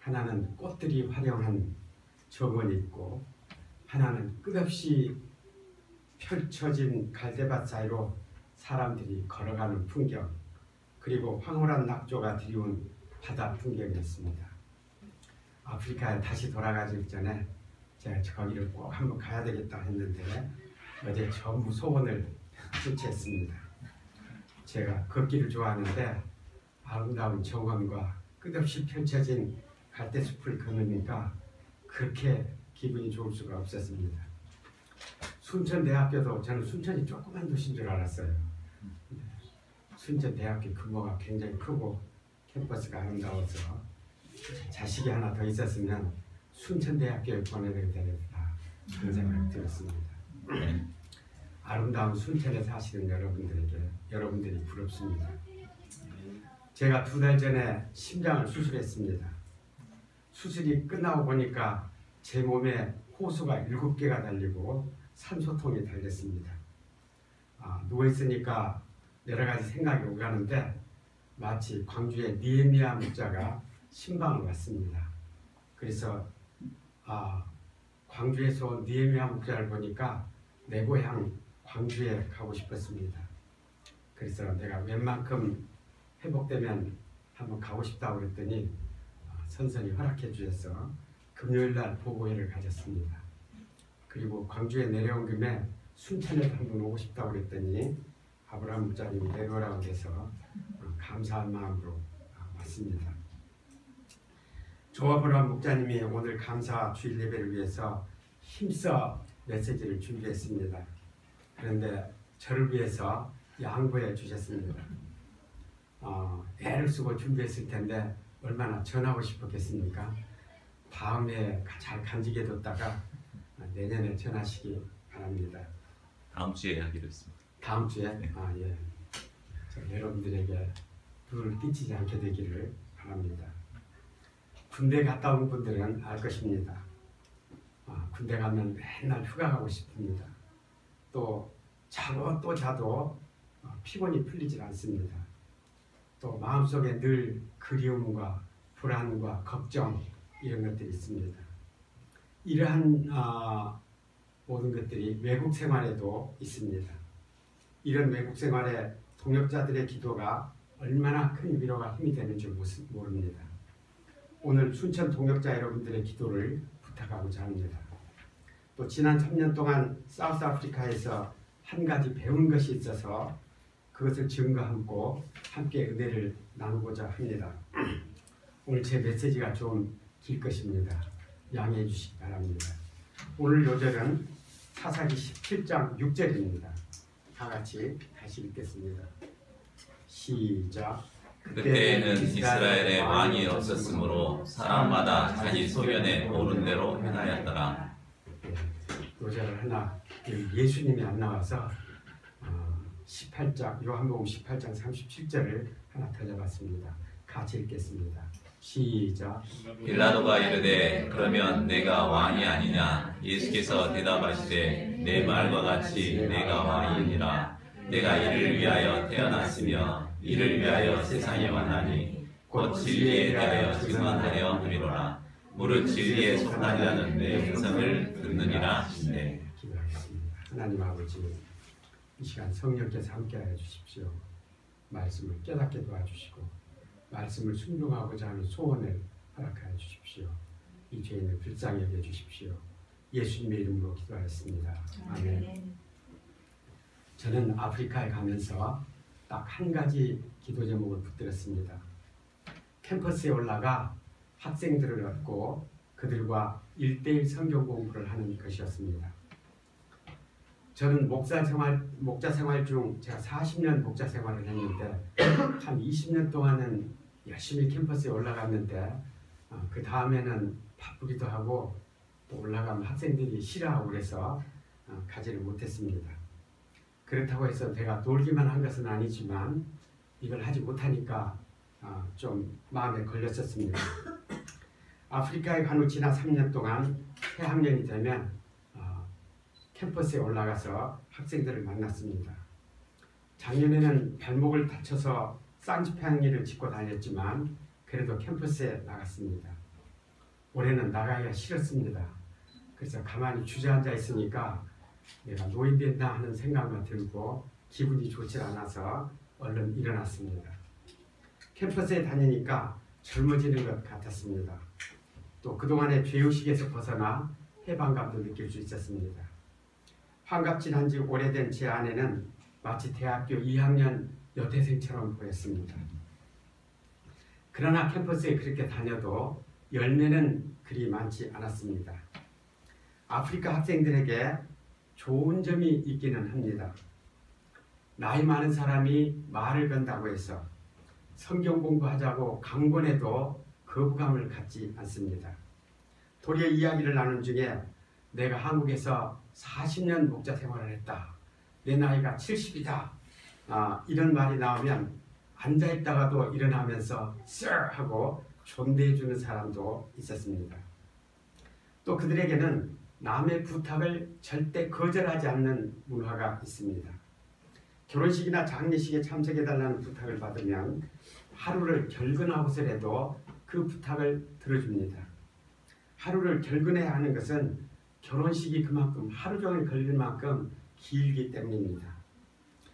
하나는 꽃들이 화려한 정원이 있고, 하나는 끝없이 펼쳐진 갈대밭 사이로 사람들이 걸어가는 풍경, 그리고 황홀한 낙조가 드리운 바다 풍경이었습니다. 아프리카에 다시 돌아가기 전에 제가 거기를 꼭 한번 가야 되겠다 했는데 어제 전부 소원을 성취했습니다. 제가 걷기를 좋아하는데 아름다운 정원과 끝없이 펼쳐진 갈대숲을 걸으니까 그렇게 기분이 좋을 수가 없었습니다. 순천대학교도 저는 순천이 조그만 도시인 줄 알았어요. 순천대학교 규모가 굉장히 크고 캠퍼스가 아름다워서 자식이 하나 더 있었으면 순천대학교에 보내야 되겠다 그런 생각이 들었습니다. 아름다운 순천에 사시는 여러분들이 부럽습니다. 제가 2달 전에 심장을 수술했습니다. 수술이 끝나고 보니까 제 몸에 호수가 7개가 달리고 산소통이 달렸습니다. 누워있으니까 여러 가지 생각이 오가는데 마치 광주의 니에미야 목자가 신방을 왔습니다. 그래서 광주에서 온 니에미야 목자를 보니까 내 고향 광주에 가고 싶었습니다. 그래서 내가 웬만큼 회복되면 한번 가고 싶다고 그랬더니 선선히 허락해 주셔서 금요일날 보고회를 가졌습니다. 그리고 광주에 내려온 김에 순천에도 한번 오고 싶다고 그랬더니 아브라함 목자님이 내려오라고 해서 감사한 마음으로 왔습니다. 조아브라함 목자님이 오늘 감사 주일 예배를 위해서 힘써 메시지를 준비했습니다. 그런데 저를 위해서 양보해 주셨습니다. 애를 쓰고 준비했을 텐데 얼마나 전하고 싶었겠습니까? 다음에 잘 간직해 뒀다가 내년에 전하시기 바랍니다. 다음 주에 하기로 했습니다. 다음 주에? 네. 예. 여러분들에게 불을 끼치지 않게 되기를 바랍니다. 군대 갔다 온 분들은 알 것입니다. 군대 가면 맨날 휴가 가고 싶습니다. 또 자고 또 자도 피곤이 풀리질 않습니다. 또 마음속에 늘 그리움과 불안과 걱정 이런 것들이 있습니다. 이러한 모든 것들이 외국 생활에도 있습니다. 이런 외국 생활에 동역자들의 기도가 얼마나 큰 위로가 힘이 되는 줄 모릅니다. 오늘 순천 동역자 여러분들의 기도를 부탁하고자 합니다. 또 지난 3년 동안 사우스 아프리카에서 한 가지 배운 것이 있어서 그것을 증거하고 함께 은혜를 나누고자 합니다. 오늘 제 메시지가 좀 길 것입니다. 양해해 주시기 바랍니다. 오늘 요절은 사사기 17장 6절입니다. 다 같이 다시 읽겠습니다. 시작. 그때에는 이스라엘에 왕이 없었으므로 사람마다 자기 소견에 오른 대로 행하였더라. 요절을 하나 예수님이 안 나와서 18장 요한복음 18장 37절을 하나 더 잡았습니다. 같이 읽겠습니다. 시작. 빌라도가 이르되 그러면 내가 왕이 아니냐? 예수께서 대답하시되 내 말과 같이 내가 왕이니라. 내가 이를 위하여 태어났으며 이를 위하여 세상에 왔나니 곧 진리에 대하여 증언하려 함이로라. 무릇 진리에 속하지 않은 내 음성을 듣느니라 하시네. 기도하겠습니다. 하나님 아버지, 이 시간 성령께서 함께하여 주십시오. 말씀을 깨닫게 도와주시고 말씀을 순종하고자 하는 소원을 허락하여 주십시오. 이 죄인을 불쌍히 여겨 주십시오. 예수님의 이름으로 기도하였습니다. 아멘. 저는 아프리카에 가면서 딱 한 가지 기도 제목을 붙들었습니다. 캠퍼스에 올라가 학생들을 얻고 그들과 1:1 성경 공부를 하는 것이었습니다. 저는 목자 생활 중 제가 40년 목자 생활을 했는데 한 20년 동안은 열심히 캠퍼스에 올라갔는데 그 다음에는 바쁘기도 하고 또 올라가면 학생들이 싫어하고 그래서 가지를 못했습니다. 그렇다고 해서 제가 놀기만 한 것은 아니지만 이걸 하지 못하니까 좀 마음에 걸렸었습니다. 아프리카에 간 후 지난 3년 동안 새학년이 되면 캠퍼스에 올라가서 학생들을 만났습니다. 작년에는 발목을 다쳐서 쌍지팡이를 짚고 다녔지만 그래도 캠퍼스에 나갔습니다. 올해는 나가기가 싫었습니다. 그래서 가만히 주저앉아 있으니까 내가 노인된다 하는 생각만 들고 기분이 좋지 않아서 얼른 일어났습니다. 캠퍼스에 다니니까 젊어지는 것 같았습니다. 또 그동안의 죄의식에서 벗어나 해방감도 느낄 수 있었습니다. 환갑지난 지 오래된 제 아내는 마치 대학교 2학년 여대생처럼 보였습니다. 그러나 캠퍼스에 그렇게 다녀도 열매는 그리 많지 않았습니다. 아프리카 학생들에게 좋은 점이 있기는 합니다. 나이 많은 사람이 말을 건다고 해서 성경 공부하자고 강권해도 거부감을 갖지 않습니다. 도리어 이야기를 나눈 중에 내가 한국에서 40년 목자 생활을 했다. 내 나이가 70이다. 이런 말이 나오면 앉아있다가도 일어나면서 Sir! 하고 존대해주는 사람도 있었습니다. 또 그들에게는 남의 부탁을 절대 거절하지 않는 문화가 있습니다. 결혼식이나 장례식에 참석해달라는 부탁을 받으면 하루를 결근하고서라도 그 부탁을 들어줍니다. 하루를 결근해야 하는 것은 결혼식이 그만큼 하루 종일 걸릴 만큼 길기 때문입니다.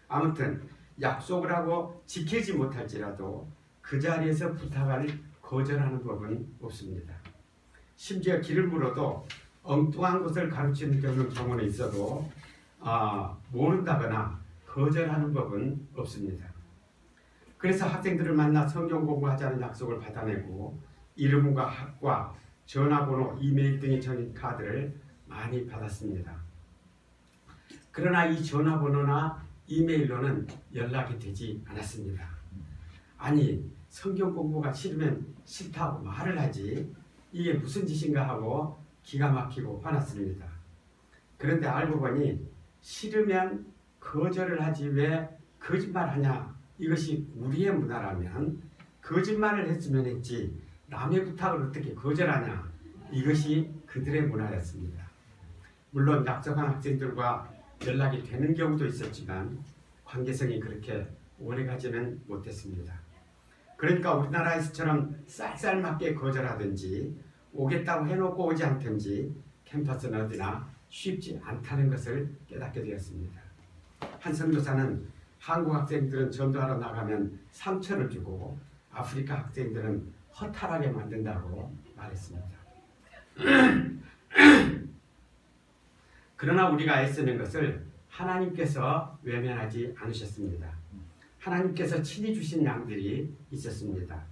아무튼 약속을 하고 지키지 못할지라도 그 자리에서 부탁을 거절하는 법은 없습니다. 심지어 길을 물어도 엉뚱한 것을 가르치는 경우는 있어도 모른다거나 거절하는 법은 없습니다. 그래서 학생들을 만나 성경 공부하자는 약속을 받아내고 이름과 학과, 전화번호, 이메일 등이 적힌 카드를 많이 받았습니다. 그러나 이 전화번호나 이메일로는 연락이 되지 않았습니다. 아니, 성경 공부가 싫으면 싫다고 말을 하지 이게 무슨 짓인가 하고 기가 막히고 화났습니다. 그런데 알고 보니 싫으면 거절을 하지 왜 거짓말하냐, 이것이 우리의 문화라면 거짓말을 했으면 했지 남의 부탁을 어떻게 거절하냐, 이것이 그들의 문화였습니다. 물론 약속한 학생들과 연락이 되는 경우도 있었지만 관계성이 그렇게 오래가지는 못했습니다. 그러니까 우리나라에서처럼 쌀쌀맞게 거절하든지 오겠다고 해놓고 오지 않든지 캠퍼스는 어디나 쉽지 않다는 것을 깨닫게 되었습니다. 한 선교사는 한국 학생들은 전도하러 나가면 상처를 주고 아프리카 학생들은 허탈하게 만든다고 말했습니다. 그러나 우리가 애쓰는 것을 하나님께서 외면하지 않으셨습니다. 하나님께서 친히 주신 양들이 있었습니다.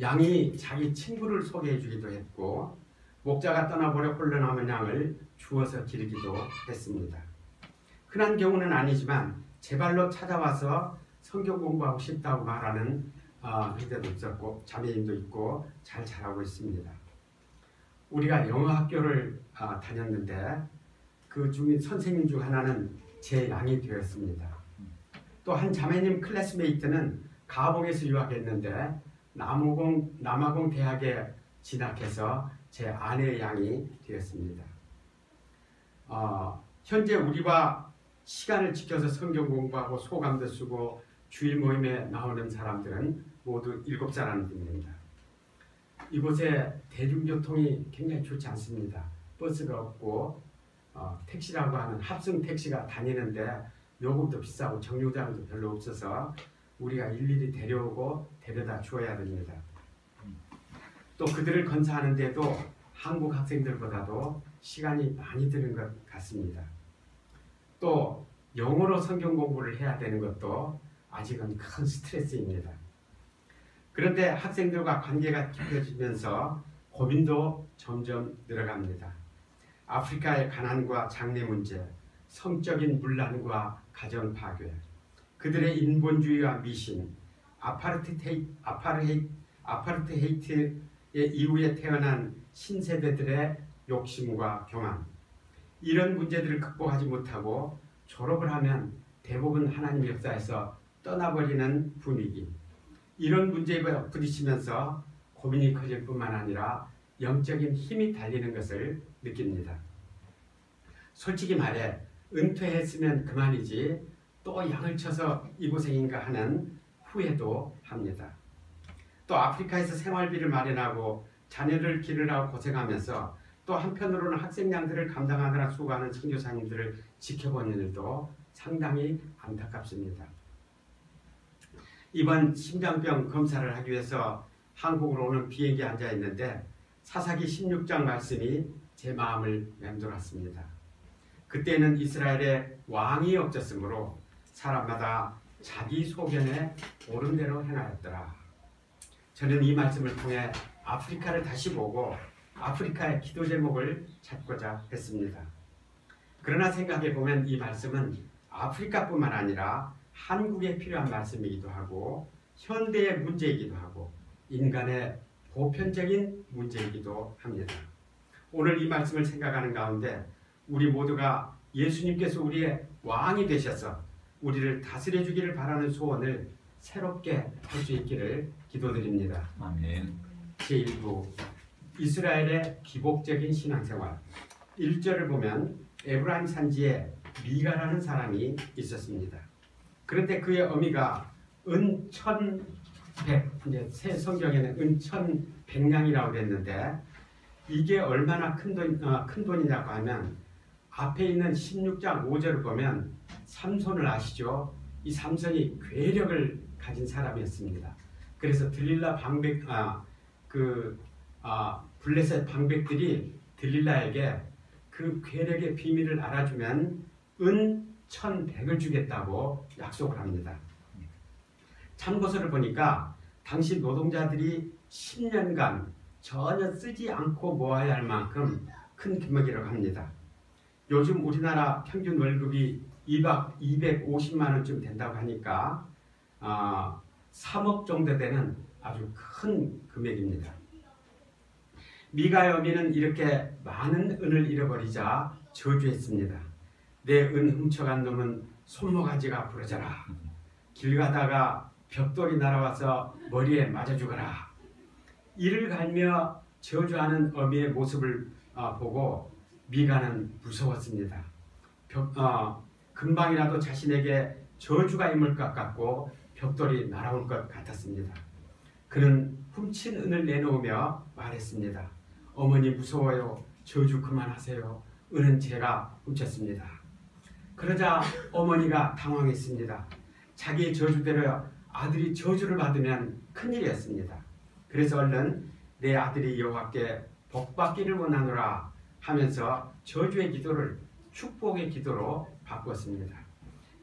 양이 자기 친구를 소개해 주기도 했고 목자가 떠나버려 홀로 남은 양을 주어서 기르기도 했습니다. 흔한 경우는 아니지만 제 발로 찾아와서 성경 공부하고 싶다고 말하는 형제도 있었고 자매님도 있고 잘 자라고 있습니다. 우리가 영어 학교를 다녔는데 그 중에 선생님 중 하나는 제 양이 되었습니다. 또 한 자매님 클래스메이트는 가봉에서 유학했는데 남아공 대학에 진학해서 제 아내의 양이 되었습니다. 현재 우리와 시간을 지켜서 성경 공부하고 소감도 쓰고 주일 모임에 나오는 사람들은 모두 7사람입니다. 이곳에 대중교통이 굉장히 좋지 않습니다. 버스가 없고 택시라고 하는 합승 택시가 다니는데 요금도 비싸고 정류장도 별로 없어서 우리가 일일이 데려오고 데려다 주어야 됩니다. 또 그들을 건사하는데도 한국 학생들보다도 시간이 많이 드는 것 같습니다. 또 영어로 성경 공부를 해야 되는 것도 아직은 큰 스트레스입니다. 그런데 학생들과 관계가 깊어지면서 고민도 점점 늘어갑니다. 아프리카의 가난과 장래 문제, 성적인 문란과 가정 파괴, 그들의 인본주의와 미신, 아파르테이트 이후에 태어난 신세대들의 욕심과 교만, 이런 문제들을 극복하지 못하고 졸업을 하면 대부분 하나님 역사에서 떠나버리는 분위기, 이런 문제에 부딪히면서 고민이 커질 뿐만 아니라 영적인 힘이 달리는 것을 느낍니다. 솔직히 말해 은퇴했으면 그만이지 또 양을 쳐서 이 고생인가 하는 후회도 합니다. 또 아프리카에서 생활비를 마련하고 자녀를 기르라고 고생하면서 또 한편으로는 학생량들을 감당하느라 수고하는 선교사님들을 지켜보는 일도 상당히 안타깝습니다. 이번 심장병 검사를 하기 위해서 한국으로 오는 비행기에 앉아 있는데 사사기 16장 말씀이 제 마음을 맴돌았습니다. 그때는 이스라엘에 왕이 없었으므로 사람마다 자기 소견에 옳은 대로 행하였더라. 저는 이 말씀을 통해 아프리카를 다시 보고 아프리카의 기도 제목을 찾고자 했습니다. 그러나 생각해 보면 이 말씀은 아프리카뿐만 아니라 한국에 필요한 말씀이기도 하고 현대의 문제이기도 하고 인간의 보편적인 문제이기도 합니다. 오늘 이 말씀을 생각하는 가운데 우리 모두가 예수님께서 우리의 왕이 되셔서 우리를 다스려 주기를 바라는 소원을 새롭게 할 수 있기를 기도드립니다. 아멘. 제1부 이스라엘의 기복적인 신앙생활 1절을 보면 에브라임 산지에 미가라는 사람이 있었습니다. 그런데 그의 어미가 은 1100, 이제 새 성경에는 은 1100냥이라고 됐는데 이게 얼마나 큰 돈이냐고 하면 앞에 있는 16장 5절을 보면 삼손을 아시죠? 이 삼손이 괴력을 가진 사람이었습니다. 그래서 들릴라 방백 블레셋 방백들이 들릴라에게 그 괴력의 비밀을 알아주면 은 1100을 주겠다고 약속을 합니다. 참고서를 보니까 당시 노동자들이 10년간 전혀 쓰지 않고 모아야 할 만큼 큰 금액이라고 합니다. 요즘 우리나라 평균 월급이 250만 원쯤 된다고 하니까 3억 정도 되는 아주 큰 금액입니다. 미가의 어미는 이렇게 많은 은을 잃어버리자 저주했습니다. 내 은 훔쳐간 놈은 손모가지가 부러져라. 길 가다가 벽돌이 날아와서 머리에 맞아 죽어라. 이를 갈며 저주하는 어미의 모습을 보고 미가는 무서웠습니다. 금방이라도 자신에게 저주가 임할 것 같고 벽돌이 날아올 것 같았습니다. 그는 훔친 은을 내놓으며 말했습니다. 어머니 무서워요. 저주 그만하세요. 은은 제가 훔쳤습니다. 그러자 어머니가 당황했습니다. 자기의 저주대로 아들이 저주를 받으면 큰일이었습니다. 그래서 얼른 내 아들이 여호와께 복받기를 원하노라 하면서 저주의 기도를 축복의 기도로 바꿨습니다.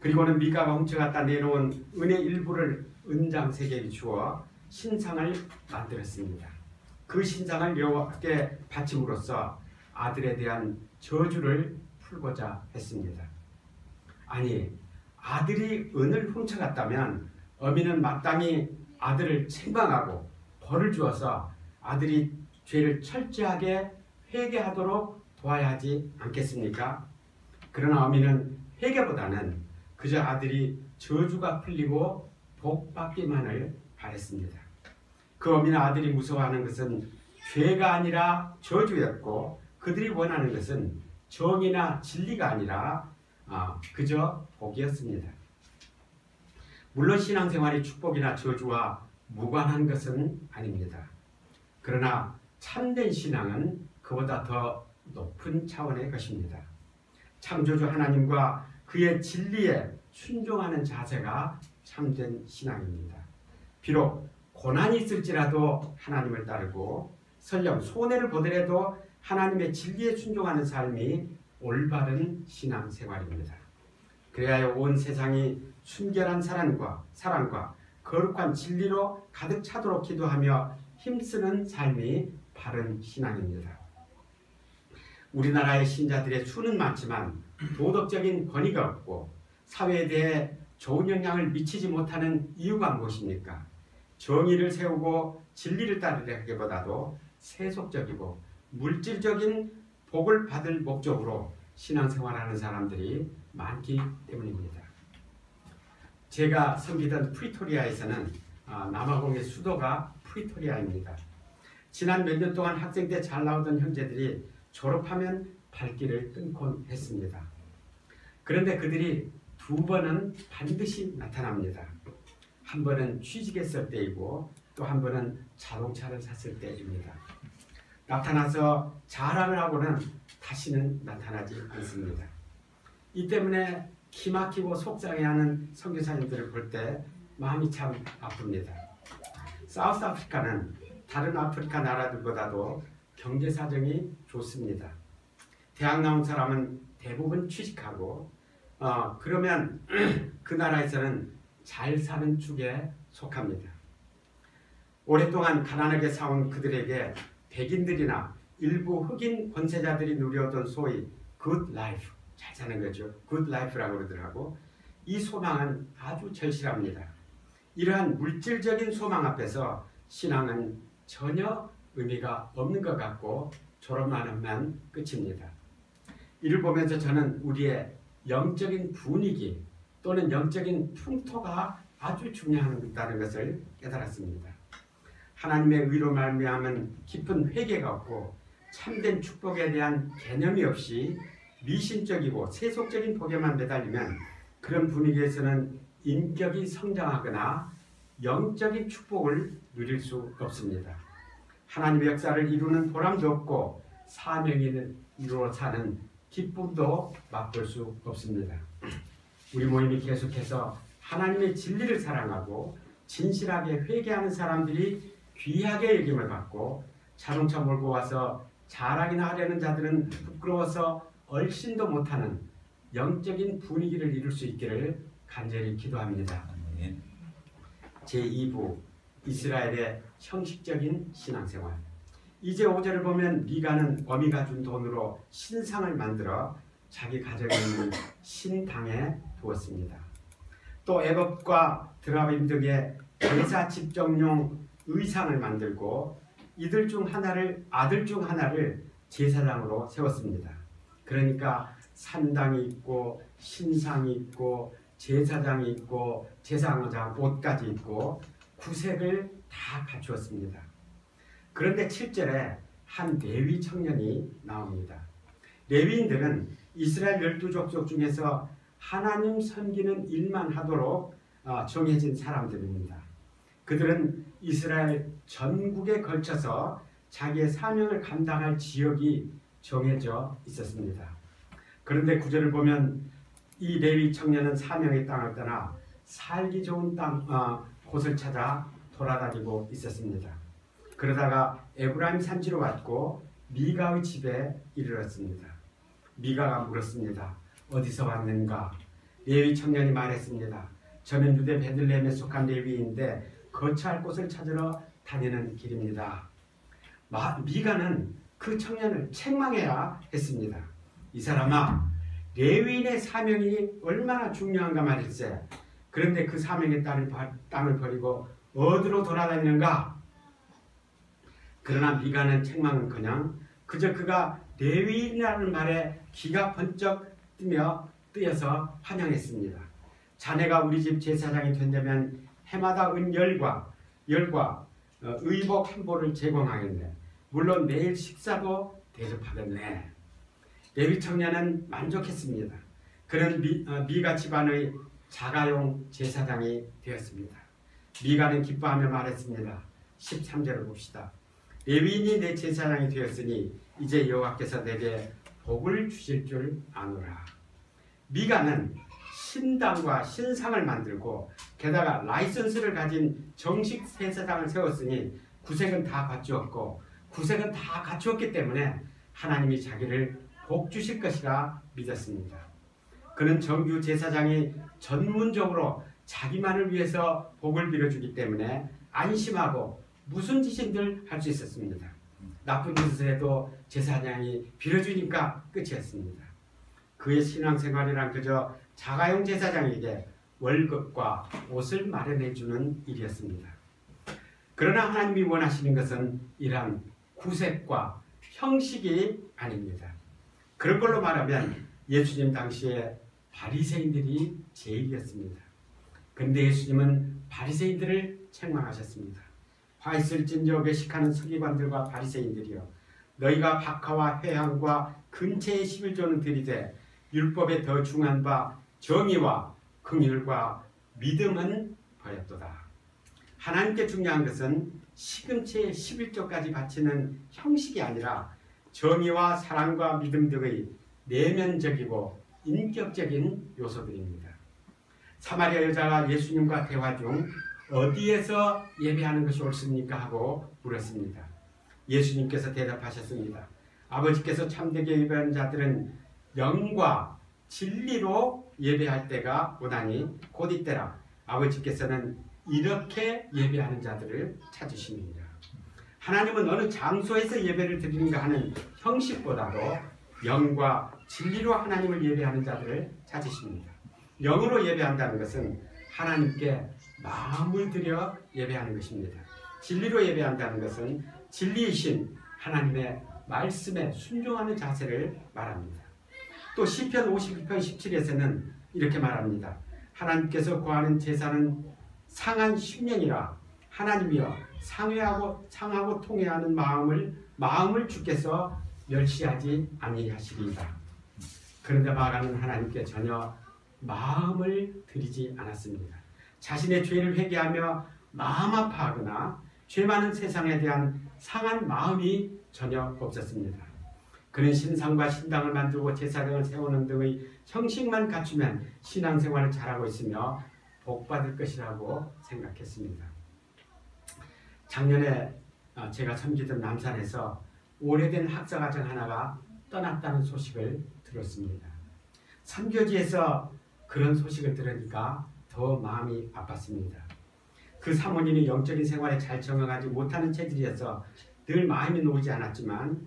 그리고는 미가가 훔쳐갔다 내놓은 은의 일부를 은장세계에 주어 신상을 만들었습니다. 그 신상을 여호와께 바침으로써 아들에 대한 저주를 풀고자 했습니다. 아니, 아들이 은을 훔쳐갔다면 어미는 마땅히 아들을 책망하고 벌을 주어서 아들이 죄를 철저하게 회개하도록 도와야 하지 않겠습니까? 그러나 어미는 회개보다는 그저 아들이 저주가 풀리고 복받기만을 바랬습니다. 그 어미는 아들이 무서워하는 것은 죄가 아니라 저주였고 그들이 원하는 것은 정의나 진리가 아니라 그저 복이었습니다. 물론 신앙생활이 축복이나 저주와 무관한 것은 아닙니다. 그러나 참된 신앙은 그보다 더 높은 차원의 것입니다. 창조주 하나님과 그의 진리에 순종하는 자세가 참된 신앙입니다. 비록 고난이 있을지라도 하나님을 따르고 설령 손해를 보더라도 하나님의 진리에 순종하는 삶이 올바른 신앙생활입니다. 그래야 온 세상이 순결한 사랑과 거룩한 진리로 가득 차도록 기도하며 힘쓰는 삶이 바른 신앙입니다. 우리나라의 신자들의 수는 많지만 도덕적인 권위가 없고 사회에 대해 좋은 영향을 미치지 못하는 이유가 무엇입니까? 정의를 세우고 진리를 따르기보다도 세속적이고 물질적인 복을 받을 목적으로 신앙생활하는 사람들이 많기 때문입니다. 제가 섬기던 프리토리아에서는 남아공의 수도가 프리토리아입니다. 지난 몇 년 동안 학생 때 잘 나오던 형제들이 졸업하면 발길을 끊곤 했습니다. 그런데 그들이 두 번은 반드시 나타납니다. 한 번은 취직했을 때이고 또 한 번은 자동차를 샀을 때입니다. 나타나서 자랑을 하고는 다시는 나타나지 않습니다. 이 때문에 기막히고 속상해하는 선교사님들을 볼 때 마음이 참 아픕니다. 사우스 아프리카는 다른 아프리카 나라들보다도 경제 사정이 좋습니다. 대학 나온 사람은 대부분 취직하고 그러면 그 나라에서는 잘 사는 축에 속합니다. 오랫동안 가난하게 사온 그들에게 백인들이나 일부 흑인 권세자들이 누려오던 소위 good life, 잘 사는 거죠. good life라고 그러더라고. 이 소망은 아주 절실합니다. 이러한 물질적인 소망 앞에서 신앙은 전혀 의미가 없는 것 같고 졸업만 하면 끝입니다. 이를 보면서 저는 우리의 영적인 분위기 또는 영적인 풍토가 아주 중요하다는 것을 깨달았습니다. 하나님의 의로 말미암은 깊은 회개가 없고 참된 축복에 대한 개념이 없이 미신적이고 세속적인 복에만 매달리면 그런 분위기에서는 인격이 성장하거나 영적인 축복을 누릴 수 없습니다. 하나님의 역사를 이루는 보람도 없고 사명을 이루어 사는 기쁨도 맛볼 수 없습니다. 우리 모임이 계속해서 하나님의 진리를 사랑하고 진실하게 회개하는 사람들이 귀하게 여김을 받고 자동차 몰고 와서 자랑이나 하려는 자들은 부끄러워서 얼씬도 못하는 영적인 분위기를 이룰 수 있기를 간절히 기도합니다. 제2부 이스라엘의 형식적인 신앙생활. 이제 5절을 보면 미가는 어미가 준 돈으로 신상을 만들어 자기 가정에 있는 신당에 두었습니다. 또 에봇과 드라빔 등의 제사 집정용 의상을 만들고 아들 중 하나를 제사장으로 세웠습니다. 그러니까 산당이 있고 신상이 있고 제사장이 있고 제사장 옷까지 있고 구색을 다 갖추었습니다. 그런데 7절에 한 레위 청년이 나옵니다. 레위인들은 이스라엘 12족속 중에서 하나님 섬기는 일만 하도록 정해진 사람들입니다. 그들은 이스라엘 전국에 걸쳐서 자기의 사명을 감당할 지역이 정해져 있었습니다. 그런데 9절을 보면 이 레위 청년은 사명의 땅을 떠나 살기 좋은 곳을 찾아 돌아다니고 있었습니다. 그러다가 에브라임 산지로 왔고 미가의 집에 이르렀습니다. 미가가 물었습니다. 어디서 왔는가? 레위 청년이 말했습니다. 저는 유대 베들레헴에 속한 레위인데 거처할 곳을 찾으러 다니는 길입니다. 미가는 그 청년을 책망해야 했습니다. 이 사람아, 레위인의 사명이 얼마나 중요한가 말일세. 그런데 그 사명의 땅을 버리고 어디로 돌아다니는가? 그러나 미가는 책망은커녕 그저 그가 레위인이라는 말에 귀가 번쩍 뜨여서 환영했습니다. 자네가 우리 집 제사장이 된다면 해마다 은열과 의복 한 보를 제공하겠네. 물론 내일 식사도 대접하겠네. 레위 청년은 만족했습니다. 그는 미가 집안의 자가용 제사장이 되었습니다. 미가는 기뻐하며 말했습니다. 13절을 봅시다. 레위인이 내 제사장이 되었으니 이제 여호와께서 내게 복을 주실 줄 아노라. 미가는 신당과 신상을 만들고 게다가 라이선스를 가진 정식 제사장을 세웠으니 구색은 다 갖추었기 때문에 하나님이 자기를 복 주실 것이라 믿었습니다. 그는 정규 제사장이 전문적으로 자기만을 위해서 복을 빌어주기 때문에 안심하고 무슨 짓인들 할 수 있었습니다. 나쁜 짓을 해도 제사장이 빌어주니까 끝이었습니다. 그의 신앙생활이란 그저 자가용 제사장에게 월급과 옷을 마련해주는 일이었습니다. 그러나 하나님이 원하시는 것은 이러한 구색과 형식이 아닙니다. 그런 걸로 말하면 예수님 당시에 바리새인들이 제일이었습니다. 그런데 예수님은 바리새인들을 책망하셨습니다. 화 있을진저 외식하는 서기관들과 바리새인들이여, 너희가 박하와 회향과 근체의 11조는 들이되 율법에 더 중한 바 정의와 긍휼과 믿음은 버렸도다. 하나님께 중요한 것은 시금치의 11조까지 바치는 형식이 아니라 정의와 사랑과 믿음 등의 내면적이고 인격적인 요소들입니다. 사마리아 여자가 예수님과 대화 중 어디에서 예배하는 것이 옳습니까? 하고 물었습니다. 예수님께서 대답하셨습니다. 아버지께서 참되게 예배하는 자들은 영과 진리로 예배할 때가 오나니 곧 이때라. 아버지께서는 이렇게 예배하는 자들을 찾으십니다. 하나님은 어느 장소에서 예배를 드리는가 하는 형식보다도 영과 진리로 하나님을 예배하는 자들을 찾으십니다. 영으로 예배한다는 것은 하나님께 마음을 들여 예배하는 것입니다. 진리로 예배한다는 것은 진리이신 하나님의 말씀에 순종하는 자세를 말합니다. 또 시편 51편 17에서는 이렇게 말합니다. 하나님께서 구하는 제사는 상한 심령이라. 하나님이여 상하고 통회하는 마음을 주께서 멸시하지 아니하시리이다. 그런데 마가는 하나님께 전혀 마음을 들이지 않았습니다. 자신의 죄를 회개하며 마음 아파하거나 죄 많은 세상에 대한 상한 마음이 전혀 없었습니다. 그는 신상과 신당을 만들고 제사장을 세우는 등의 형식만 갖추면 신앙생활을 잘하고 있으며 복받을 것이라고 생각했습니다. 작년에 제가 섬기던 남산에서 오래된 학사과정 하나가 떠났다는 소식을 들었습니다. 선교지에서 그런 소식을 들으니까 더 마음이 아팠습니다. 그 사모님이 영적인 생활에 잘 적응하지 못하는 체질이어서 늘 마음이 놓이지 않았지만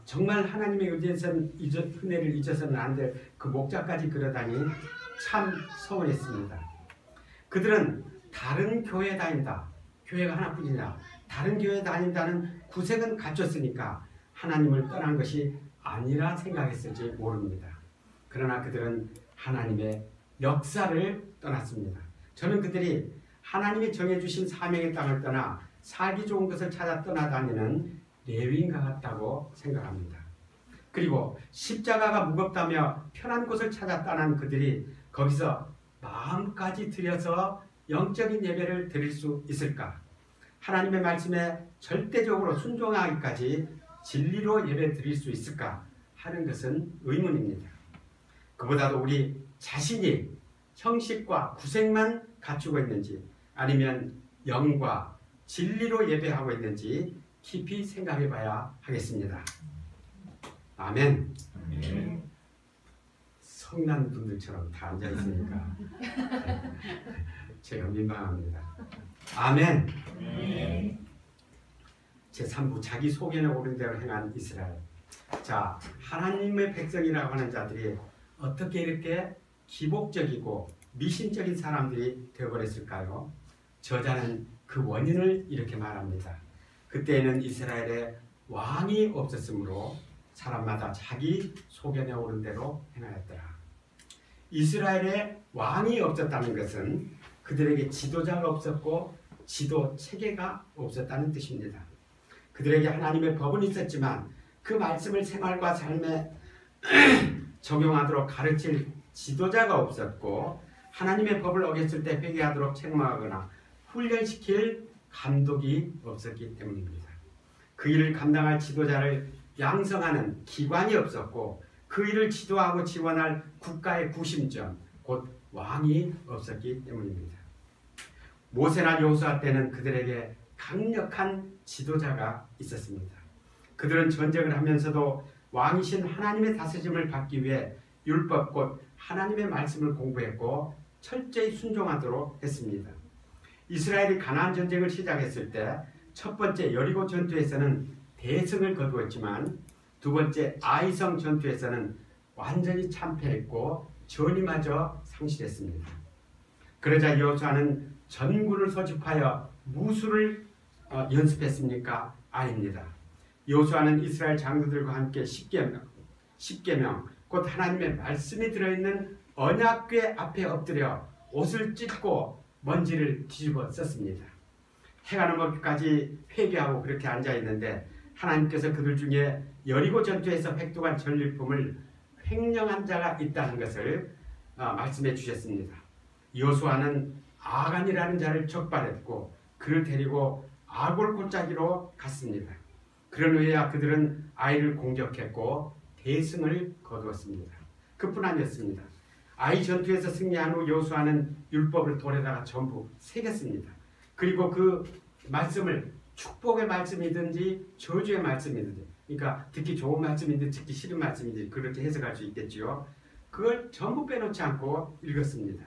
정말 하나님의 은혜를 잊어서는 안 될 그 목자까지 그러다니 참 서운했습니다. 그들은 다른 교회에 다닌다. 교회가 하나뿐이냐. 다른 교회에 다닌다는 구색은 갖췄으니까 하나님을 떠난 것이 아니라 생각했을지 모릅니다. 그러나 그들은 하나님의 역사를 떠났습니다. 저는 그들이 하나님이 정해주신 사명의 땅을 떠나 살기 좋은 것을 찾아 떠나다니는 레위인과 같다고 생각합니다. 그리고 십자가가 무겁다며 편한 곳을 찾아 떠난 그들이 거기서 마음까지 들여서 영적인 예배를 드릴 수 있을까? 하나님의 말씀에 절대적으로 순종하기까지 진리로 예배 드릴 수 있을까? 하는 것은 의문입니다. 그보다도 우리 자신이 형식과 구색만 갖추고 있는지 아니면 영과 진리로 예배하고 있는지 깊이 생각해 봐야 하겠습니다. 아멘. 성난 분들처럼 다 앉아 있으니까 제가 민망합니다. 아멘. 제3부 자기 소견에 오른 대로 행한 이스라엘. 자, 하나님의 백성이라고 하는 자들이 어떻게 이렇게 기복적이고 미신적인 사람들이 되어버렸을까요? 저자는 그 원인을 이렇게 말합니다. 그때에는 이스라엘에 왕이 없었으므로 사람마다 자기 소견에 오른 대로 행하였더라. 이스라엘에 왕이 없었다는 것은 그들에게 지도자가 없었고 지도 체계가 없었다는 뜻입니다. 그들에게 하나님의 법은 있었지만 그 말씀을 생활과 삶에 적용하도록 가르칠 지도자가 없었고 하나님의 법을 어겼을 때 회개하도록 책망하거나 훈련시킬 감독이 없었기 때문입니다. 그 일을 감당할 지도자를 양성하는 기관이 없었고 그 일을 지도하고 지원할 국가의 구심점, 곧 왕이 없었기 때문입니다. 모세나 여호수아 때는 그들에게 강력한 지도자가 있었습니다. 그들은 전쟁을 하면서도 왕이신 하나님의 다스림을 받기 위해 율법 곧 하나님의 말씀을 공부했고 철저히 순종하도록 했습니다. 이스라엘이 가나안 전쟁을 시작했을 때 첫 번째 여리고 전투에서는 대승을 거두었지만 두 번째 아이성 전투에서는 완전히 참패했고 전의마저 상실했습니다. 그러자 여호수아는 전군을 소집하여 무술을 연습했습니까? 아닙니다. 여호수아는 이스라엘 장로들과 함께 십계명 곧 하나님의 말씀이 들어있는 언약궤 앞에 엎드려 옷을 찢고 먼지를 뒤집어 썼습니다. 해가 넘어기까지 회개하고 그렇게 앉아있는데 하나님께서 그들 중에 여리고 전투에서 획득한 전리품을 횡령한 자가 있다는 것을 말씀해 주셨습니다. 여호수아는 아간이라는 자를 적발했고 그를 데리고 아골 골짜기로 갔습니다. 그런 후에야 그들은 아이를 공격했고 대승을 거두었습니다. 그뿐 아니었습니다. 아이 전투에서 승리한 후 여호수아는 율법을 돌에다가 전부 새겼습니다. 그리고 그 말씀을 축복의 말씀이든지 저주의 말씀이든지, 그러니까 듣기 좋은 말씀이든지 듣기 싫은 말씀이든지 그렇게 해석할 수 있겠지요. 그걸 전부 빼놓지 않고 읽었습니다.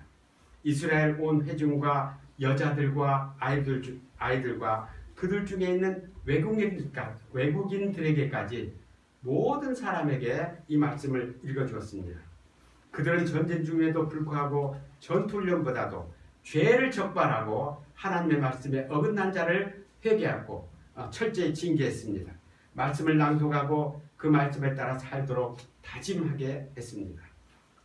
이스라엘 온 회중과 여자들과 아이들과 그들 중에 있는 외국인들에게까지 모든 사람에게 이 말씀을 읽어주었습니다. 그들은 전쟁 중에도 불구하고 전투훈련보다도 죄를 적발하고 하나님의 말씀에 어긋난 자를 회개하고 철저히 징계했습니다. 말씀을 낭독하고 그 말씀에 따라 살도록 다짐하게 했습니다.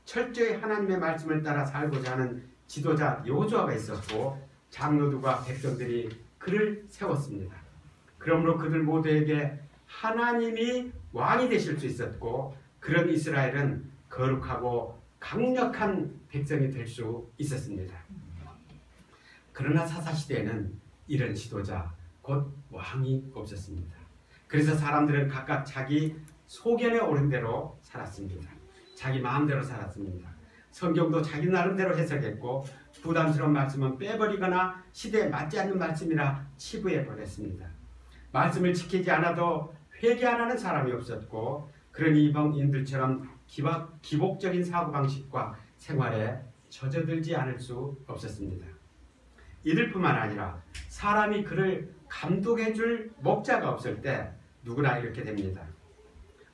철저히 하나님의 말씀을 따라 살고자 하는 지도자 여호수아가 있었고 장로들과 백성들이 그를 세웠습니다. 그러므로 그들 모두에게 하나님이 왕이 되실 수 있었고 그런 이스라엘은 거룩하고 강력한 백성이 될 수 있었습니다. 그러나 사사시대에는 이런 지도자 곧 왕이 없었습니다. 그래서 사람들은 각각 자기 소견에 오른 대로 살았습니다. 자기 마음대로 살았습니다. 성경도 자기 나름대로 해석했고 부담스러운 말씀은 빼버리거나 시대에 맞지 않는 말씀이라 치부해버렸습니다. 말씀을 지키지 않아도 회개 안 하는 사람이 없었고 그런 이방인들처럼 기복적인 사고방식과 생활에 젖어들지 않을 수 없었습니다. 이들뿐만 아니라 사람이 그를 감독해줄 목자가 없을 때 누구나 이렇게 됩니다.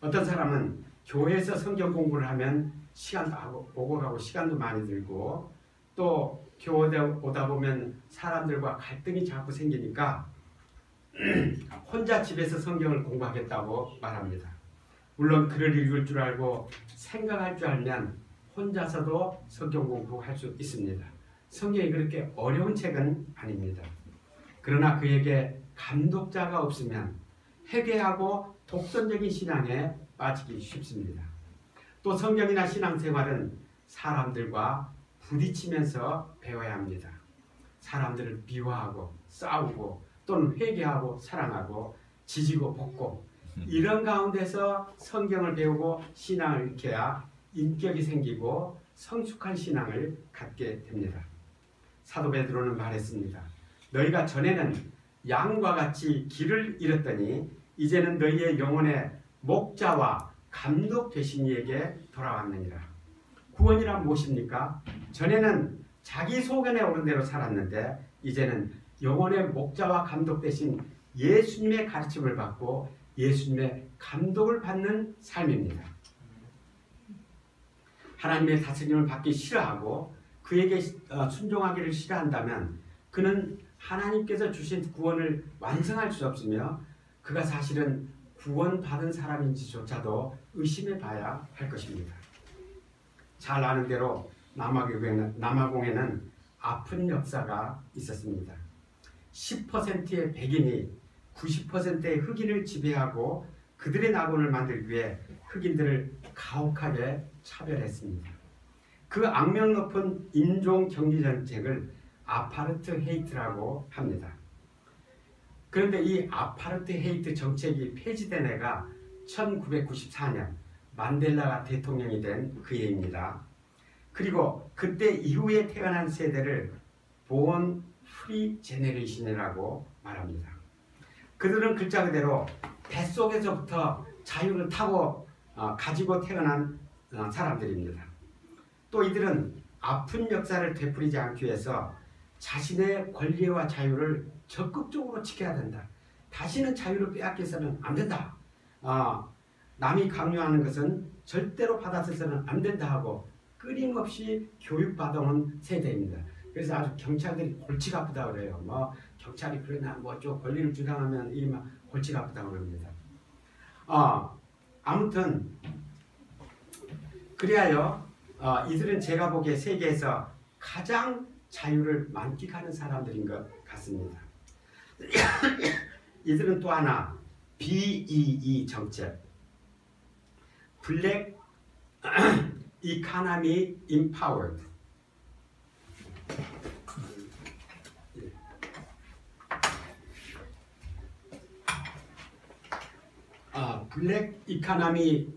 어떤 사람은 교회에서 성경 공부를 하면 시간도 오고 가고 시간도 많이 들고 또 교회 오다 보면 사람들과 갈등이 자꾸 생기니까 혼자 집에서 성경을 공부하겠다고 말합니다. 물론 글을 읽을 줄 알고 생각할 줄 알면 혼자서도 성경 공부할 수 있습니다. 성경이 그렇게 어려운 책은 아닙니다. 그러나 그에게 감독자가 없으면 회개하고 독선적인 신앙에 빠지기 쉽습니다. 또 성경이나 신앙생활은 사람들과 부딪히면서 배워야 합니다. 사람들을 미워하고 싸우고 또는 회개하고 사랑하고 지지고 볶고 이런 가운데서 성경을 배우고 신앙을 익혀야 인격이 생기고 성숙한 신앙을 갖게 됩니다. 사도 베드로는 말했습니다. 너희가 전에는 양과 같이 길을 잃었더니 이제는 너희의 영혼의 목자와 감독 되신 이에게 돌아왔느니라. 구원이란 무엇입니까? 전에는 자기 소견에 오른 대로 살았는데 이제는 영혼의 목자와 감독 되신 예수님의 가르침을 받고 예수님의 감독을 받는 삶입니다. 하나님의 다스림을 받기 싫어하고 그에게 순종하기를 싫어한다면 그는 하나님께서 주신 구원을 완성할 수 없으며 그가 사실은 구원받은 사람인지조차도 의심해 봐야 할 것입니다. 잘 아는 대로 남아공에는 아픈 역사가 있었습니다. 10%의 백인이 90%의 흑인을 지배하고 그들의 낙원을 만들기 위해 흑인들을 가혹하게 차별했습니다. 그 악명 높은 인종 경제 정책을 아파르트헤이트라고 합니다. 그런데 이 아파르트헤이트 정책이 폐지된 해가 1994년 만델라가 대통령이 된 그 해입니다. 그리고 그때 이후에 태어난 세대를 born free generation이라고 말합니다. 그들은 글자 그대로 뱃속에서부터 자유를 가지고 태어난 사람들입니다. 또 이들은 아픈 역사를 되풀이지 않기 위해서 자신의 권리와 자유를 적극적으로 지켜야 된다. 다시는 자유를 빼앗겨서는 안 된다. 남이 강요하는 것은 절대로 받아서는 안 된다 하고 끊임없이 교육받아온 세대입니다. 그래서 아주 경찰들이 골치가 아프다고 그래요. 경찰이 그러나 좀 권리를 주장하면 이 골치가 아프다고 그럽니다. 아무튼 그리하여 이들은 제가 보기에 세계에서 가장 자유를 만끽하는 사람들인 것 같습니다. 이들은 또 하나 BEE 정책, Black Economy Empowered, 블랙 이코노미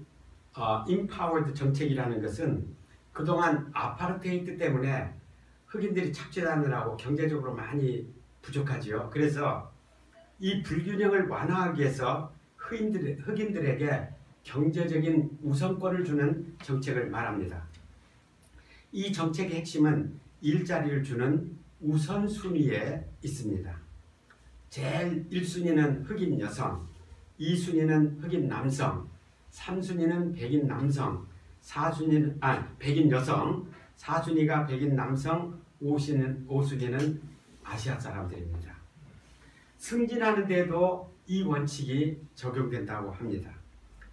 임파워드 정책이라는 것은 그동안 아파르테이트 때문에 흑인들이 착취하느라고 경제적으로 많이 부족하지요. 그래서 이 불균형을 완화하기 위해서 흑인들에게 경제적인 우선권을 주는 정책을 말합니다. 이 정책의 핵심은 일자리를 주는 우선순위에 있습니다. 제일 1순위는 흑인 여성, 2순위는 흑인 남성, 3순위는 백인 남성, 백인 여성, 4순위가 백인 남성, 5순위는 아시아 사람들입니다. 승진하는 데도 이 원칙이 적용된다고 합니다.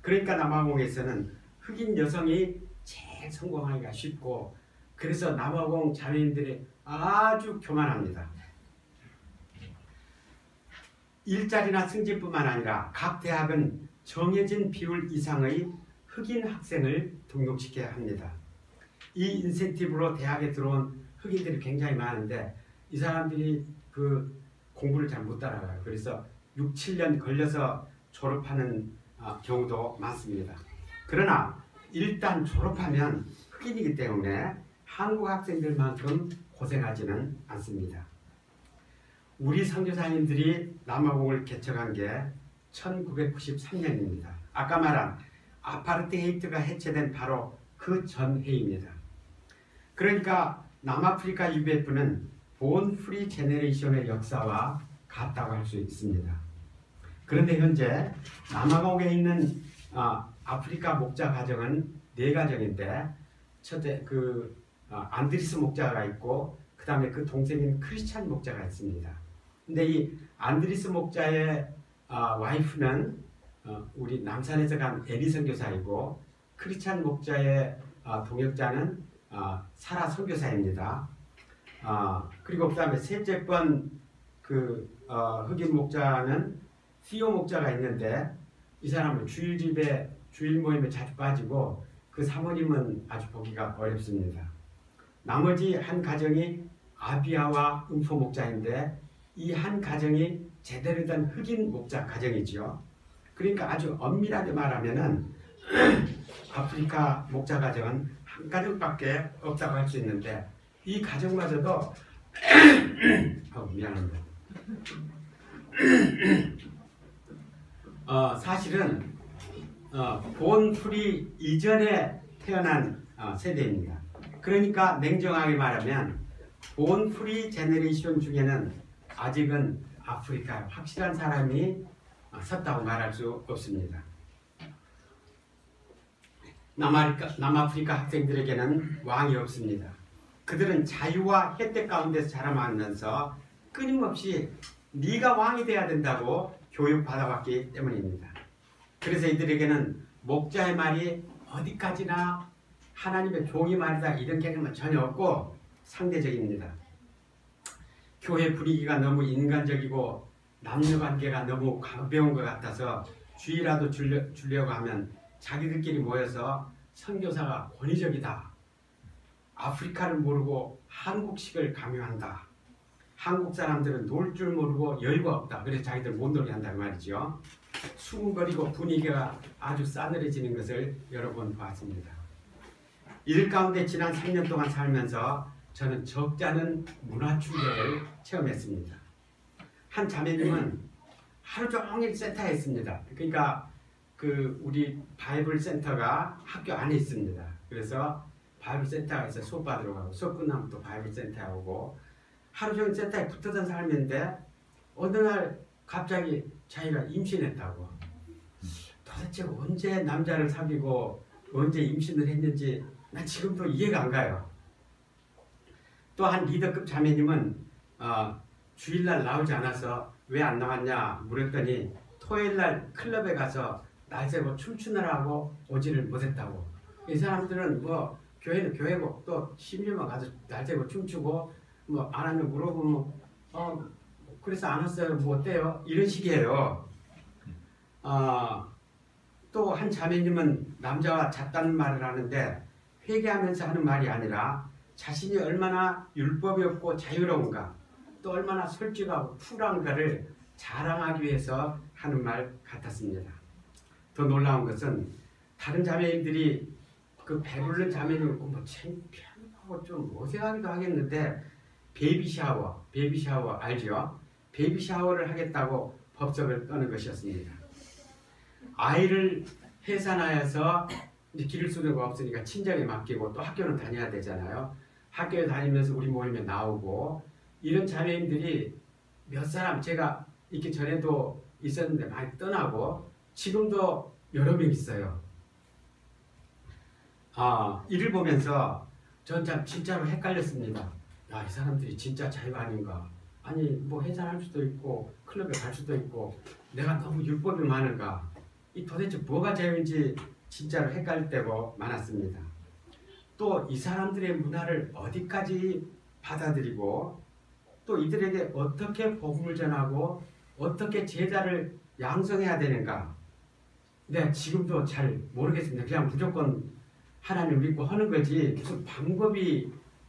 그러니까 남아공에서는 흑인 여성이 제일 성공하기가 쉽고 그래서 남아공 자매인들이 아주 교만합니다. 일자리나 승진뿐만 아니라 각 대학은 정해진 비율 이상의 흑인 학생을 등록시켜야 합니다. 이 인센티브로 대학에 들어온 흑인들이 굉장히 많은데 이 사람들이 그 공부를 잘 못 따라가요. 그래서 6, 7년 걸려서 졸업하는 경우도 많습니다. 그러나 일단 졸업하면 흑인이기 때문에 한국 학생들만큼 고생하지는 않습니다. 우리 선교사님들이 남아공을 개척한 게 1993년입니다. 아까 말한 아파르테이트가 해체된 바로 그 전 해입니다. 그러니까 남아프리카 UBF는 본 프리 제너레이션의 역사와 같다고 할 수 있습니다. 그런데 현재 남아공에 있는 아프리카 목자 가정은 4가정인데 첫째 안드리스 목자가 있고 그 다음에 그 동생인 크리스찬 목자가 있습니다. 근데 이 안드리스 목자의 와이프는 우리 남산에서 간 에리 선교사이고 크리스찬 목자의 동역자는 사라 선교사입니다. 그리고 그 다음에 셋째 번 흑인 목자는 시오 목자가 있는데 이 사람은 주일 모임에 자주 빠지고 그 사모님은 아주 보기가 어렵습니다. 나머지 한 가정이 아비아와 음포 목자인데 이 한 가정이 제대로 된 흑인 목자 가정이죠. 그러니까 아주 엄밀하게 말하면은 아프리카 목자 가정은 한 가정밖에 없다고 할 수 있는데 이 가정마저도 미안합니다. 사실은 본 프리 이전에 태어난 세대입니다. 그러니까 냉정하게 말하면 본 프리 제너레이션 중에는 아직은 아프리카에 확실한 사람이 섰다고 말할 수 없습니다. 남아프리카 학생들에게는 왕이 없습니다. 그들은 자유와 혜택 가운데서 자라나면서 끊임없이 네가 왕이 돼야 된다고 교육받아왔기 때문입니다. 그래서 이들에게는 목자의 말이 어디까지나 하나님의 종이 말이다 이런 개념은 전혀 없고 상대적입니다. 교회 분위기가 너무 인간적이고 남녀관계가 너무 가벼운 것 같아서 주의라도 주려고 하면 자기들끼리 모여서 선교사가 권위적이다. 아프리카를 모르고 한국식을 강요한다. 한국 사람들은 놀 줄 모르고 여유가 없다. 그래서 자기들 못 놀게 한다고 말이죠. 수군거리고 분위기가 아주 싸늘해지는 것을 여러 번 봤습니다. 이들 가운데 지난 3년 동안 살면서 저는 적지 않은 문화 충격을 체험했습니다. 한 자매님은 하루 종일 센터에 있습니다. 그러니까 우리 바이블 센터가 학교 안에 있습니다. 그래서 바이블 센터에서 수업 받으러 가고 수업 끝나면 또 바이블 센터에 오고 하루 종일 센터에 붙어던 사람인데 어느 날 갑자기 자기가 임신했다고. 도대체 언제 남자를 사귀고 언제 임신을 했는지 난 지금도 이해가 안 가요. 또 한 리더급 자매님은 주일날 나오지 않아서 왜 안 나왔냐 물었더니 토요일날 클럽에 가서 날새고 춤추느라고 오지를 못했다고. 이 사람들은 뭐 교회는 교회고 또 심리만 가서 날새고 춤추고 뭐 안 하면 물어보면 그래서 안 왔어요 뭐 어때요 이런 식이에요. 또 한 자매님은 남자와 잤다는 말을 하는데 회개하면서 하는 말이 아니라 자신이 얼마나 율법이 없고 자유로운가 또 얼마나 솔직하고 쿨한가를 자랑하기 위해서 하는 말 같았습니다. 더 놀라운 것은 다른 자매인들이 그 배부른 자매는 뭐 창피하고 좀 어색하기도 하겠는데 베이비 샤워 알죠? 베이비 샤워를 하겠다고 법석을 떠는 것이었습니다. 아이를 해산하여서 이제 기를 수 데가 없으니까 친정에 맡기고 또 학교는 다녀야 되잖아요. 학교에 다니면서 우리 모임에 나오고 이런 자매인들이 몇 사람 제가 있기 전에도 있었는데 많이 떠나고 지금도 여러 명 있어요. 이를 보면서 전 참 진짜로 헷갈렸습니다. 야, 이 사람들이 진짜 자유 아닌가? 아니 뭐 해산할 수도 있고 클럽에 갈 수도 있고 내가 너무 율법이 많은가? 이 도대체 뭐가 자유인지 진짜로 헷갈릴 때가 많았습니다. 또 이 사람들의 문화를 어디까지 받아들이고 또 이들에게 어떻게 복음을 전하고 어떻게 제자를 양성해야 되는가? 네, 지금도 잘 모르겠습니다. 그냥 무조건 하나님 믿고 하는 거지 무슨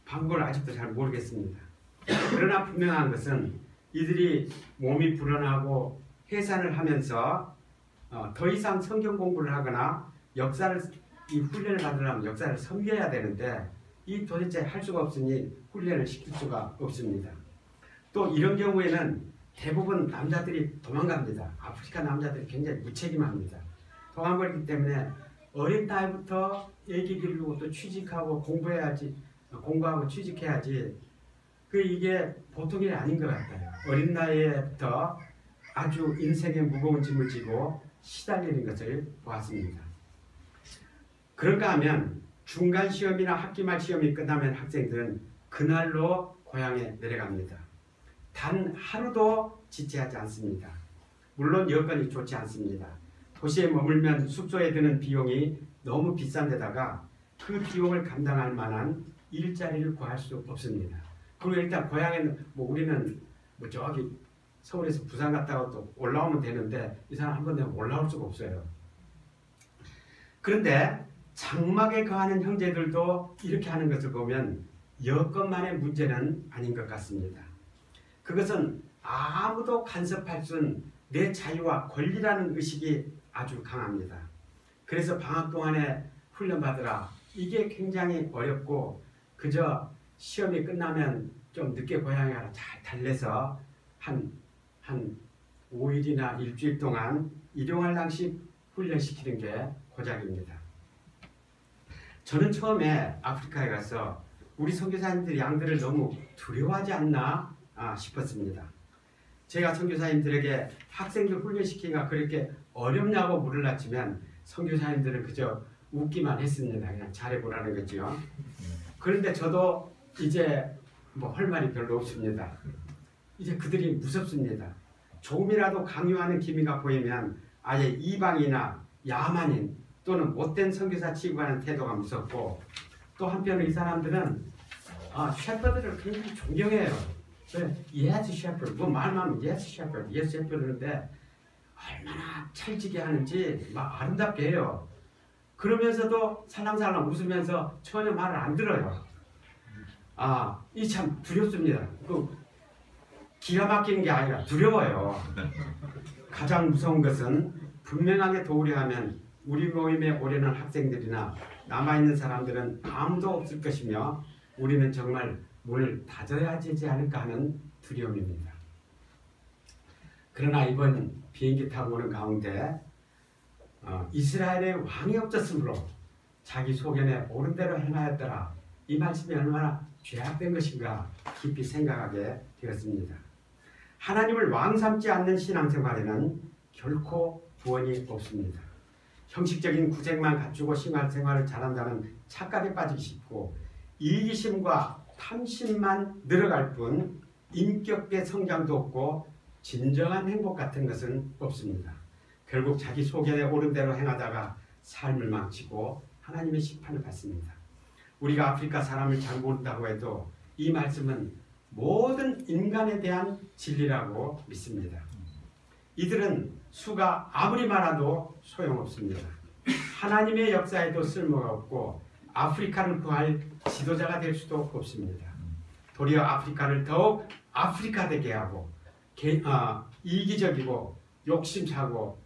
방법을 아직도 잘 모르겠습니다. 그러나 분명한 것은 이들이 몸이 불어나고 해산을 하면서 더 이상 성경 공부를 하거나 이 훈련을 받으려면 역사를 섬겨야 되는데 이 도대체 할 수가 없으니 훈련을 시킬 수가 없습니다. 또 이런 경우에는 대부분 남자들이 도망갑니다. 아프리카 남자들이 굉장히 무책임합니다. 도망버리기 때문에 어린 나이부터 애기 기르고 또 취직하고 공부하고 취직해야지 이게 보통 일이 아닌 것 같아요. 어린 나이에부터 아주 인생의 무거운 짐을 지고 시달리는 것을 보았습니다. 그런가 하면 중간 시험이나 학기말 시험이 끝나면 학생들은 그날로 고향에 내려갑니다. 단 하루도 지체하지 않습니다. 물론 여건이 좋지 않습니다. 도시에 머물면 숙소에 드는 비용이 너무 비싼 데다가 그 비용을 감당할 만한 일자리를 구할 수 없습니다. 그리고 일단 고향에는 우리는 저기 서울에서 부산 갔다가 또 올라오면 되는데 이 사람 한 번 되면 올라올 수가 없어요. 그런데 장막에 거하는 형제들도 이렇게 하는 것을 보면 여건만의 문제는 아닌 것 같습니다. 그것은 아무도 간섭할 수 없는 내 자유와 권리라는 의식이 아주 강합니다. 그래서 방학 동안에 훈련받으라. 이게 굉장히 어렵고 그저 시험이 끝나면 좀 늦게 고향에 가서 잘 달래서 한 5일이나 일주일 동안 일용할 당시 훈련시키는 게 고작입니다. 저는 처음에 아프리카에 가서 우리 선교사님들이 양들을 너무 두려워하지 않나 싶었습니다. 제가 선교사님들에게 학생들 훈련시키기가 그렇게 어렵냐고 물으려치면 선교사님들은 그저 웃기만 했습니다. 그냥 잘해보라는 거죠. 그런데 저도 이제 할 말이 별로 없습니다. 이제 그들이 무섭습니다. 조금이라도 강요하는 기미가 보이면 아예 이방이나 야만인 또는 못된 선교사 취급하는 태도가 무섭고 또 한편으로 이 사람들은 셰퍼드를 굉장히 존경해요. yes shepherd, 말만 하면 yes shepherd, yes shepherd 하는데 얼마나 찰지게 하는지 막 아름답게 해요. 그러면서도 살랑살랑 웃으면서 전혀 말을 안 들어요. 이 참 두렵습니다. 기가 막히는 게 아니라 두려워요. 가장 무서운 것은 분명하게 도우려하면 우리 모임에 오려는 학생들이나 남아있는 사람들은 아무도 없을 것이며 우리는 정말 문을 닫아야 되지 않을까 하는 두려움입니다. 그러나 이번 비행기 타고 오는 가운데 이스라엘의 왕이 없었으므로 자기 소견에 옳은 대로 행하였더라. 이 말씀이 얼마나 죄악된 것인가 깊이 생각하게 되었습니다. 하나님을 왕 삼지 않는 신앙생활에는 결코 구원이 없습니다. 형식적인 구색만 갖추고 신앙생활을 잘한다면 착각에 빠지기 쉽고 이기심과 탐심만 늘어갈 뿐 인격의 성장도 없고 진정한 행복 같은 것은 없습니다. 결국 자기 소견에 옳은 대로 행하다가 삶을 망치고 하나님의 심판을 받습니다. 우리가 아프리카 사람을 잘 모른다고 해도 이 말씀은 모든 인간에 대한 진리라고 믿습니다. 이들은 수가 아무리 많아도 소용없습니다. 하나님의 역사에도 쓸모가 없고 아프리카를 구할 지도자가 될 수도 없습니다. 도리어 아프리카를 더욱 아프리카 되게 하고 이기적이고 욕심차고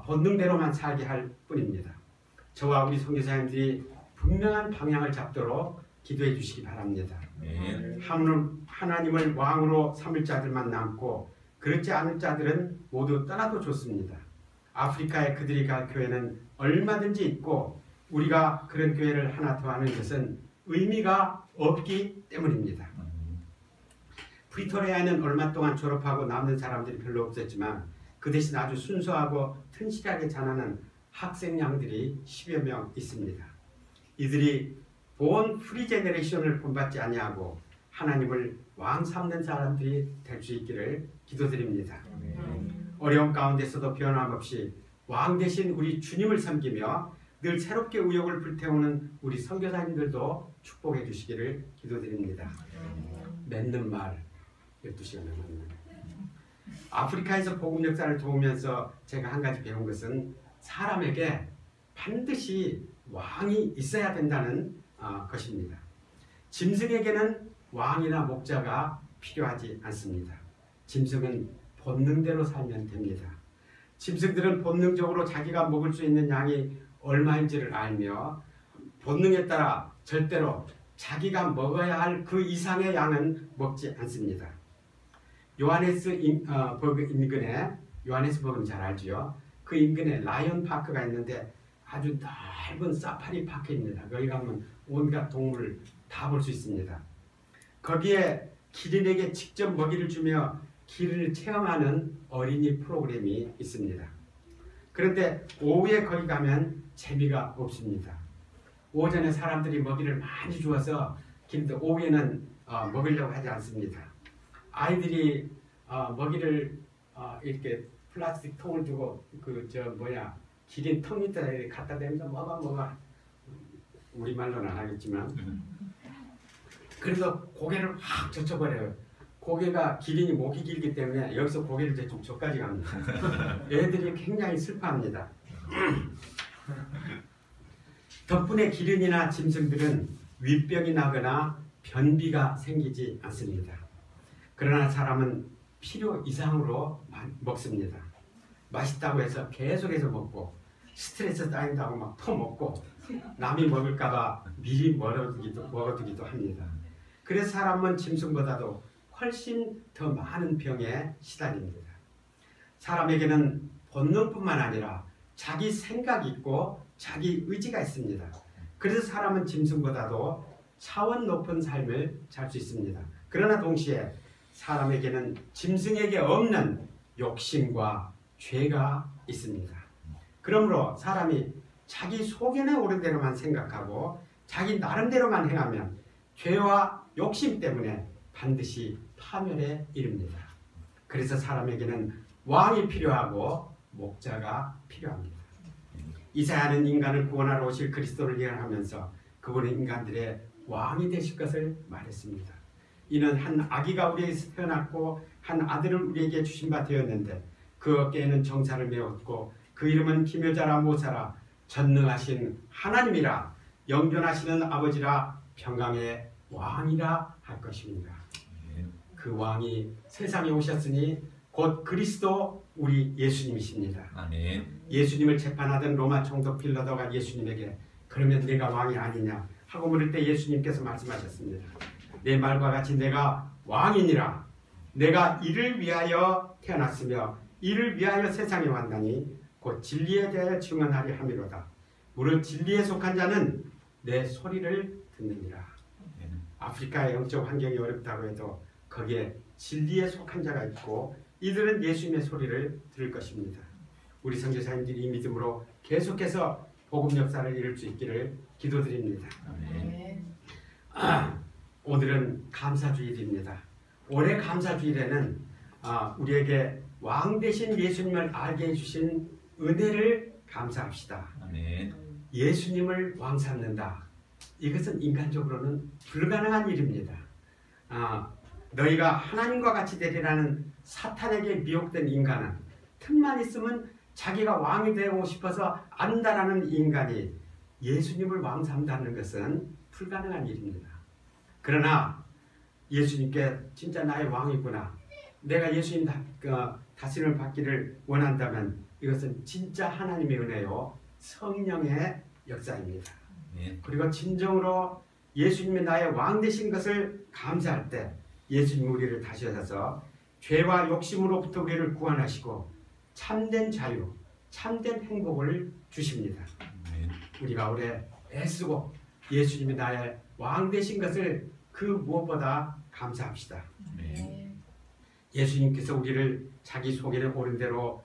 본능대로만 살게 할 뿐입니다. 저와 우리 선교사님들이 분명한 방향을 잡도록 기도해 주시기 바랍니다. 하나님을 왕으로 삼을 자들만 남고 그렇지 않은 자들은 모두 떠나도 좋습니다. 아프리카에 그들이 갈 교회는 얼마든지 있고 우리가 그런 교회를 하나 더 하는 것은 의미가 없기 때문입니다. 프리토리아에는 얼마 동안 졸업하고 남는 사람들이 별로 없었지만 그 대신 아주 순수하고 튼실하게 자라는 학생양들이 10여 명 있습니다. 이들이 본 프리 제너레이션을 본받지 아니하고 하나님을 왕 삼는 사람들이 될 수 있기를 기도드립니다. 어려움 가운데서도 변함없이 왕 대신 우리 주님을 섬기며 늘 새롭게 의욕을 불태우는 우리 선교사님들도 축복해 주시기를 기도드립니다. 맺는 말 12시간을 맺는 아프리카에서 복음 역사를 도우면서 제가 한 가지 배운 것은 사람에게 반드시 왕이 있어야 된다는 것입니다. 짐승에게는 왕이나 목자가 필요하지 않습니다. 짐승은 본능대로 살면 됩니다. 짐승들은 본능적으로 자기가 먹을 수 있는 양이 얼마인지를 알며 본능에 따라 절대로 자기가 먹어야 할 그 이상의 양은 먹지 않습니다. 요하네스버그 인근에, 요하네스버그는 잘 알지요. 그 인근에 라이언 파크가 있는데 아주 넓은 사파리 파크입니다. 거기 가면 온갖 동물을 다 볼 수 있습니다. 거기에 기린에게 직접 먹이를 주며 기린을 체험하는 어린이 프로그램이 있습니다. 그런데 오후에 거기 가면 재미가 없습니다. 오전에 사람들이 먹이를 많이 주어서 기린들 오후에는 먹으려고 하지 않습니다. 아이들이 먹이를 이렇게 플라스틱 통을 두고 기린 턱 밑에 갖다 대면서 먹어 우리말로는 안 하겠지만 그래서 고개를 확 젖혀버려요. 고개가 기린이 목이 길기 때문에 여기서 고개를 좀 저까지 갑니다. 애들이 굉장히 슬퍼합니다. 덕분에 기린이나 짐승들은 위병이 나거나 변비가 생기지 않습니다. 그러나 사람은 필요 이상으로 먹습니다. 맛있다고 해서 계속해서 먹고 스트레스 쌓인다고 막 퍼먹고 남이 먹을까봐 미리 먹어두기도 합니다. 그래서 사람은 짐승보다도 훨씬 더 많은 병에 시달립니다. 사람에게는 본능뿐만 아니라 자기 생각이 있고 자기 의지가 있습니다. 그래서 사람은 짐승보다도 차원 높은 삶을 살 수 있습니다. 그러나 동시에 사람에게는 짐승에게 없는 욕심과 죄가 있습니다. 그러므로 사람이 자기 속에는 옳은 대로만 생각하고 자기 나름대로만 행하면 죄와 욕심 때문에 반드시 파멸에 이릅니다. 그래서 사람에게는 왕이 필요하고 목자가 필요합니다. 이사야는 인간을 구원하러 오실 그리스도를 예언하면서 그분은 인간들의 왕이 되실 것을 말했습니다. 이는 한 아기가 우리에게서 태어났고 한 아들을 우리에게 주신 바 되었는데 그 어깨에는 정사를 메었고 그 이름은 기묘자라 모사라 전능하신 하나님이라 영존하시는 아버지라 평강의 왕이라 할 것입니다. 그 왕이 세상에 오셨으니 곧 그리스도 우리 예수님이십니다. 아멘. 예수님을 재판하던 로마 총독 빌라도가 예수님에게 그러면 내가 왕이 아니냐 하고 물을 때 예수님께서 말씀하셨습니다. 내 말과 같이 내가 왕이니라. 내가 이를 위하여 태어났으며 이를 위하여 세상에 왔나니 곧 진리에 대하여 증언하리 함이로다. 무릇 진리에 속한 자는 내 소리를 듣느니라. 아프리카의 영적 환경이 어렵다고 해도 거기에 진리에 속한 자가 있고 이들은 예수님의 소리를 들을 것입니다. 우리 선교사님들이 이 믿음으로 계속해서 복음 역사를 이룰 수 있기를 기도드립니다. 오늘은 감사주일입니다. 올해 감사주일에는 우리에게 왕 대신 예수님을 알게 해주신 은혜를 감사합시다. 아멘. 예수님을 왕 삼는다. 이것은 인간적으로는 불가능한 일입니다. 너희가 하나님과 같이 되리라는 사탄에게 미혹된 인간은 틈만 있으면 자기가 왕이 되고 싶어서 안다라는 인간이 예수님을 왕 삼다는 것은 불가능한 일입니다. 그러나 예수님께 진짜 나의 왕이구나. 내가 예수님 다스림을 받기를 원한다면 이것은 진짜 하나님의 은혜요 성령의 역사입니다. 아멘. 그리고 진정으로 예수님이 나의 왕 되신 것을 감사할 때 예수님 우리를 다시셔서 죄와 욕심으로부터 우리를 구원하시고 참된 자유, 참된 행복을 주십니다. 아멘. 우리가 오래 애쓰고 예수님이 나의 왕 되신 것을 그 무엇보다 감사합시다. 아멘. 예수님께서 우리를 자기 소견에 오른 대로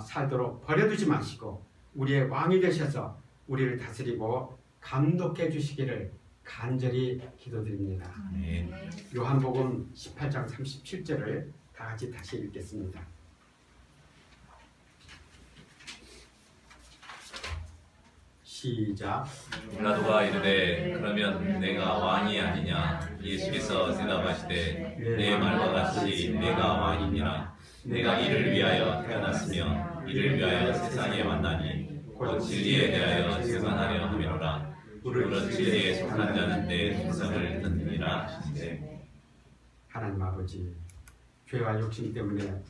살도록 버려두지 마시고 우리의 왕이 되셔서 우리를 다스리고 감독해 주시기를 간절히 기도드립니다. 아멘. 요한복음 18장 37절을 다 같이 다시 읽겠습니다. 시작. 빌라도가 이르되 그러면 내가 왕이 아니냐? 예수께서 대답하시되 내 말과 같이 내가 왕이니라. 내가 이를 위하여 태어났으며 이를 위하여 세상에 왔나니 곧 진리에 대하여 증언하려 함이로라. 그런 진리에 속한 자는 내 속성을 듣느니라 하시되. 하나님 아버지, 죄와 욕심 때문에